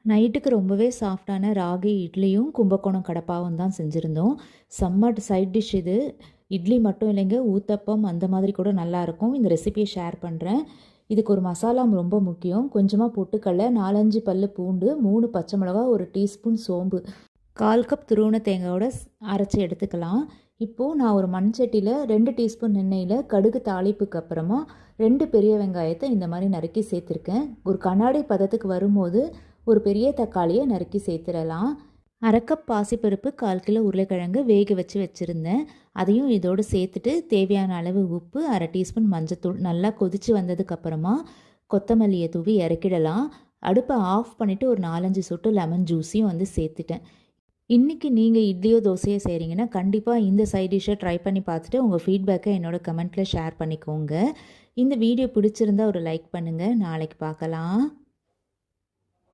நைட்டுக்கு ரொம்பவே சாஃப்டான ராகி இட்லியும் கும்பகோணம் கடப்பாவும் தான் செஞ்சுருந்தோம். செம்ம சைட் டிஷ் இது. இட்லி மட்டும் இல்லைங்க, ஊத்தப்பம் அந்த மாதிரி கூட நல்லாயிருக்கும். இந்த ரெசிபியை ஷேர் பண்ணுறேன். இதுக்கு ஒரு மசாலா ரொம்ப முக்கியம். கொஞ்சமாக பொட்டுக்கடலை, 4-5 பல்லு பூண்டு, 3 பச்சை மிளகா, 1 டீஸ்பூன் சோம்பு, 1/4 கப் துருவன தேங்காயோட அரைச்சி எடுத்துக்கலாம். இப்போது நான் ஒரு மண் சட்டியில் 2 டீஸ்பூன் எண்ணெயில் கடுகு தாளிப்புக்கு அப்புறமா 2 பெரிய வெங்காயத்தை இந்த மாதிரி நறுக்கி சேர்த்துருக்கேன். ஒரு கண்ணாடி பதத்துக்கு வரும்போது ஒரு பெரிய தக்காளியை நறுக்கி சேர்த்துடலாம். 1/2 கப் பாசிப்பருப்பு, 1/4 கிலோ உருளைக்கிழங்கு வேக வச்சுருந்தேன். அதையும் இதோடு சேர்த்துட்டு தேவையான அளவு உப்பு, 1/2 டீஸ்பூன் மஞ்சத்தூள் நல்லா கொதித்து வந்ததுக்கப்புறமா கொத்தமல்லியை தூவி இறக்கிடலாம். அடுப்பை ஆஃப் பண்ணிவிட்டு ஒரு 4-5 சொட்டு லெமன் ஜூஸையும் சேர்த்துட்டேன். இன்றைக்கி நீங்கள் இட்லியோ தோசையோ செய்கிறீங்கன்னா கண்டிப்பாக இந்த சைட் டிஷ்ஷை ட்ரை பண்ணி பார்த்துட்டு உங்கள் ஃபீட்பேக்கை என்னோட கமெண்ட்டில் ஷேர் பண்ணிக்கோங்க. இந்த வீடியோ பிடிச்சிருந்தா ஒரு லைக் பண்ணுங்கள். நாளைக்கு பார்க்கலாம்.